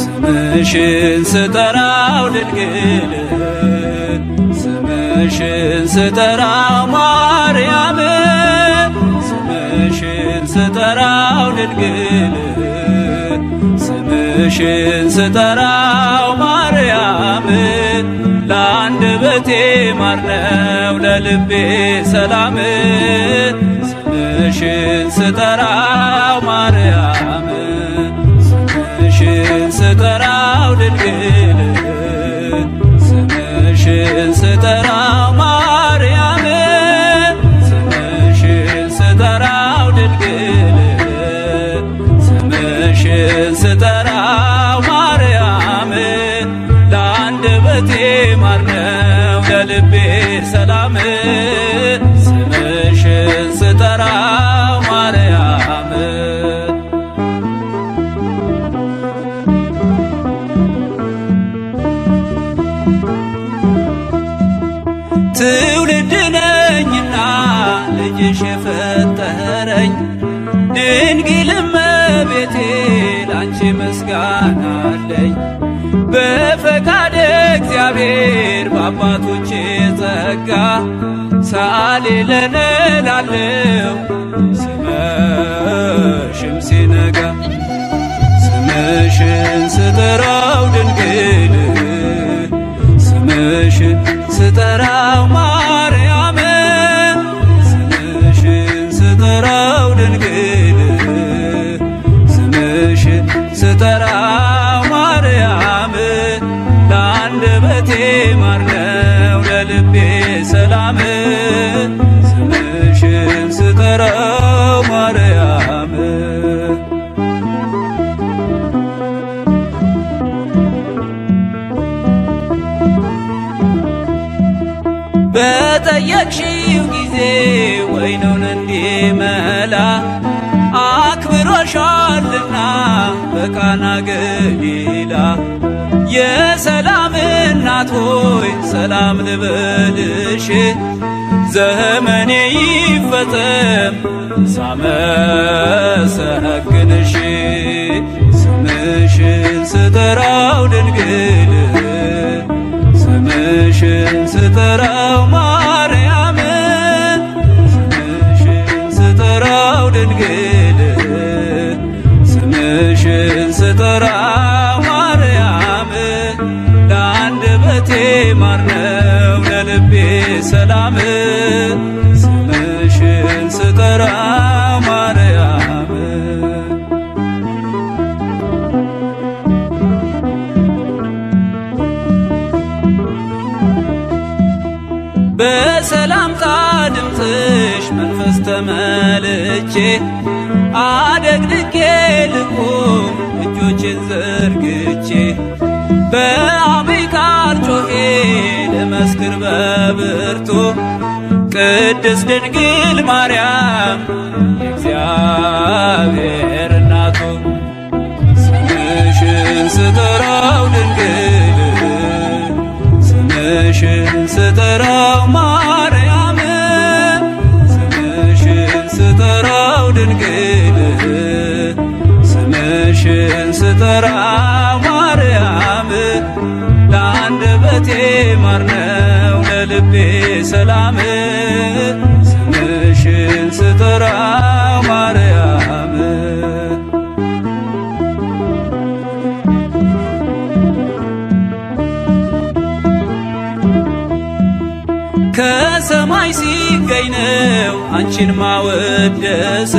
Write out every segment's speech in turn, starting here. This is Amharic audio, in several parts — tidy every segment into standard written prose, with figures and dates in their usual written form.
ስምሽን ስጠራው ድንግል ስምሽን ስጠራው ማርያም ስምሽን ስጠራው ድንግል ስምሽን ስጠራው ማርያም ለአንደበቴ ማር ነው ለልቤ ሰላም ስምሽን ስጠራው ማርያም ስምሽን ስጠራው ድንግል ስምሽን ስጠራው ማርያም ስምሽን ስጠራው ድንግል ስምሽን ስጠራው ማርያም ለአንደበቴ ማር ነው ለልቤ ሰላም ስምሽን ስጠራው ማርያም ትውልድ ነኝና ልጅሽ የፈጠረኝ ድንግል እመቤቴ ላንቺ ምስጋና አለኝ በፈቃደ እግዚአብሔር በአባቶቼ ጸጋ ሳሊ ለነ ላለው ሲመሽም ሲነጋ ስምሽን ስጠራው ድንግል ስምሽን ስጠራው ማርያም ስምሽን ስጠራው ድንግል ስምሽን ስጠራው ማርያም ለአንደበቴ ማር ነው ለልቤ ሰላም ስምሽን ስጠራው ማርያም በጠየቅሽው ጊዜ ወይኑን እንዲመላ አክብሮሻልና በቃና ገሊላ የሰላም እናት ሆይ ሰላም ልበልሽ ዘመኔ ይፈጸም ሳመሰግንሽ ስምሽን ስጠራው ድንግል ስምሽን ስጠራው ማርያም ስምሽን ስጠራው ድንግል ስምሽን ስጠራው ማርያም ለአንደበቴ ማር ነው ለልቤ ሰላም ስምሽን ስጠራው ማርያም በሰላምታ ድምፅሽ መንፈስ ተመልቼ አደግድጌ ልቁም እጆቼን ዘርግቼ በአብይ ቃል ጮኼ ልመስክር በብርቱ ቅድስት ድንግል ማርያም የእግዚአብሔር እናቱ ስምሽን ስጠራው ድንግል ስምሽን ስጠራው ማርያም ስምሽን ስጠራው ድንግል ስምሽን ስጠራው ማርያም ለአንደበቴ ማር ነው ለልቤ ሰላም ስምሽን ስጠራው ማርያም ከሰማይ ሲገኝ ነው አንቺን ማወደስ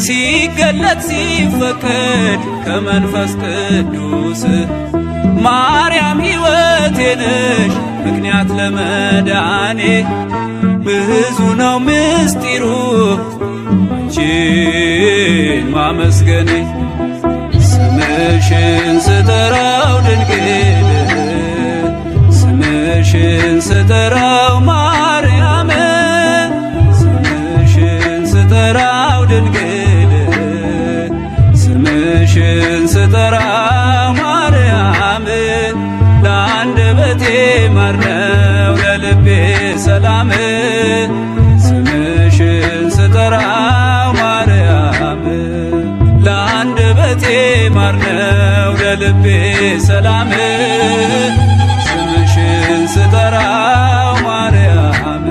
ሲገለጥ ሲፈቀድ ከመንፈስ ቅዱስ ማርያም ሕይወቴ ነሽ ምክንያት ለመዳኔ ብዙ ነው ምስጢሩ አንቺን ማመስገኔ ስምሽን ስጠራው ድንግል ስምሽን ስጠራው ማርያም ስምሽን ስጠራው ድንግል ስምሽን ስጠራው ማርያም ለአንደበቴ ማር ነው ለልቤ ሰላም ስምሽን ስጠራው ማርያም ለአንደበቴ ማር ነው ለልቤ ሰላም ስምሽን ስጠራው ማርያም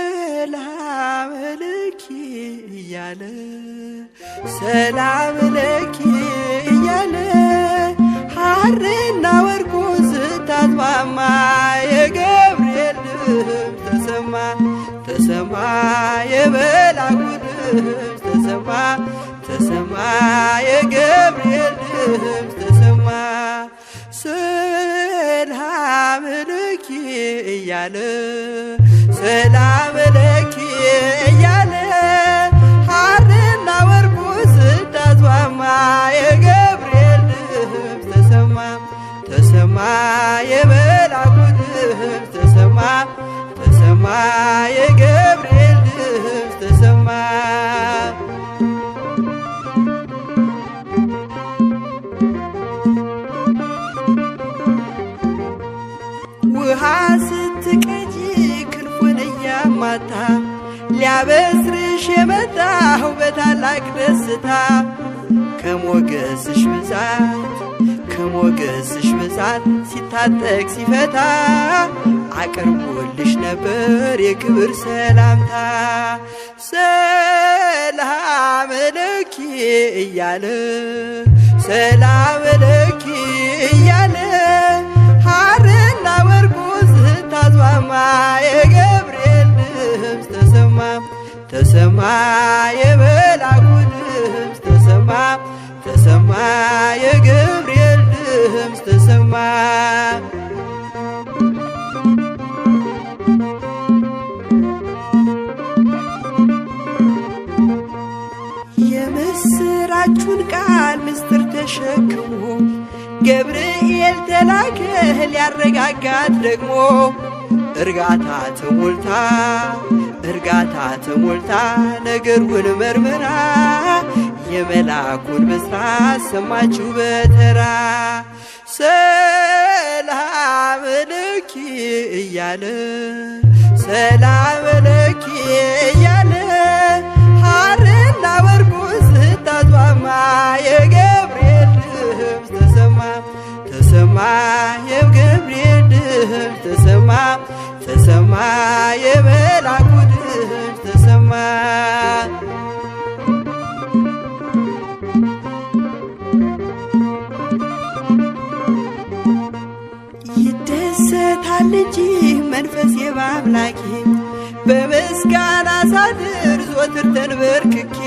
ሰላም ለኪ እያለ ሰላም ለኪ እያለ ሐርና ወርቁ ስታስማማ የገብርኤል ድምፅ ተሰማ ተሰማ የመልአኩ ድምፅ ተሰማ ተሰማ የገብርኤል ድምፅ ተሰማ ሰላም ለኪ እያለ ሰላም ለኪ እያለ ሐርና ወርቁ ስታስማማ የገብርኤል ድምፅ ተሰማ ተሰማ የመልአኩ ድምፅ ተሰማ ተሰማ የገብርኤል ድምፅ ተሰማ ውሃ ስትቀጂ ክንፉን እያማታ ሊያበስርሽ የመጣው በታላቅ ደስታ ከሞገስሽ ብዛት ሲታጠቅ ሲፈታ አቅርቦልሽ ነበር የክብር ሰላምታ ሰላም ለኪ እያለ ሰላም ለኪ እያለ ሐርና ወርቁ ስታስማማ የገብርኤል ድምፅ ተሰማ ተሰማ የመልአኩ ድምፅ ተሰማ ተሰማ የገብርኤል ድምፅ ተሰማ የምስራቹን ቃል ምስጢር ተሸክሞ ገብርኤል ተላከ ሊያረጋጋት ደግሞ እርጋታ ተሞልታ ነገሩን መርምራ የመልአኩን ብስራት ሰማችው በተራ ሰላም ለኪ እያለ ሰላም ለኪ እያለ ሐርና ወርቁ ስታስማማ የገብርኤል ድምፅ ተሰማ ተሰማ የገብርኤል ድምፅ ተሰማ ተሰማ የመልአኩ ድምፅ ተሰማ ይደሰታል እንጂ መንፈሴ በአምላኬ በምስጋና ሳድር ዘወትር ተንበርክኬ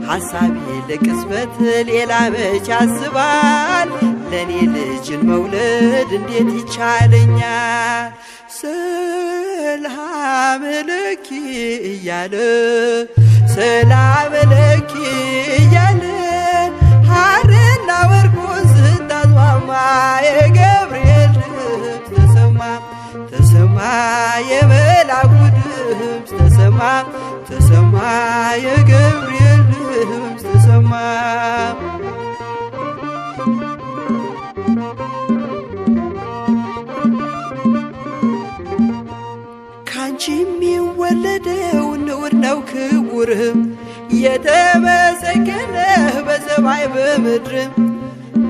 ሐሳቤ ለቅጽበት ሌላ መች ያስባል ለኔ ልጅን መውለድ እንዴት ይቻለኛል ሰላም ለኪ እያለ ሰላም ለኪ እያለ ሐርና ወርቁ ስታስማማ የገብርኤል ድምፅ ተሰማ ተሰማ የመልአኩ ድምፅ ተሰማ ተሰማ የገብርኤል ድምፅ ተሰማ ካንቺ የሚወለደው ንዑድ ነው ክቡርም የተመሰገነ በሰማይ በምድር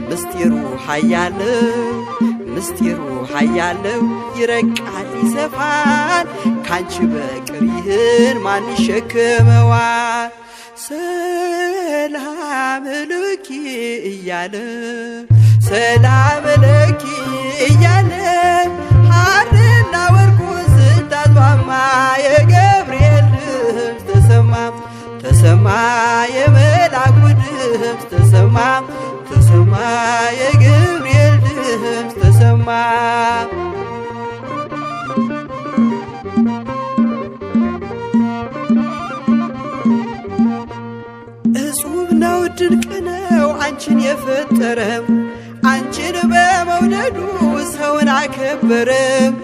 ምስጢሩ ኃያለው ይረቃል ይሰፋል ካንቺ በቀር ይህን ማን ይሸከመዋል ሰላም ለኪ እያለ ሰላም ለኪ እያለ ሐርና ወርቁ ስታስማማ የገብርኤል ድምፅ ተሰማ ተሰማ የመልአኩ ድምፅ ተሰማ ተሰማ የገብርኤል ድምፅ ተሰማ እጹብ ነው ድንቅ ነው አንቺን የፈጠረም አንቺን በመውደዱ ሰውን አከበረም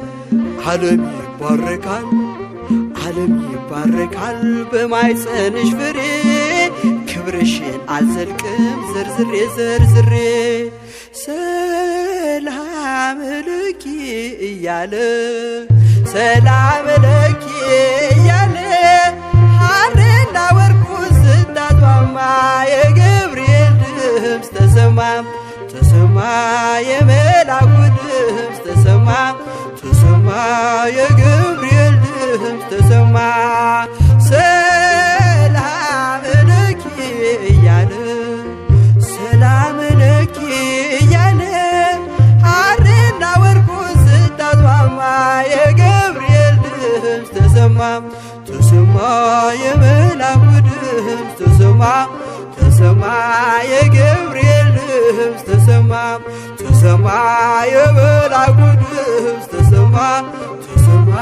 ዓለም ይባረካል በማኅፀንሽ ፍሬ ክብርሽን አልዘልቅም ዘርዝሬ ሰላም ለኪ እያለ ሰላም ለኪ እያለ ሐርና ወርቁን ስታስማማ የገብርኤል ድምፅ ተሰማ ተሰማ የመላኩ ድምፅ ተሰማ ተሰማ የገብርኤል ድምፅ ተሰማ ሰላም ለኪ እያለ ሰላም ለኪ እያለ ሐርና ወርቁን ስታስማማ የገብርኤል ድምፅ ተሰማ ተሰማ የመላኩ ድምፅ ተሰማ ተሰማ የገብርኤል ድምፅ ተሰማ ተሰማ የመላኩ ድምፅ ተሰማ ተሰማ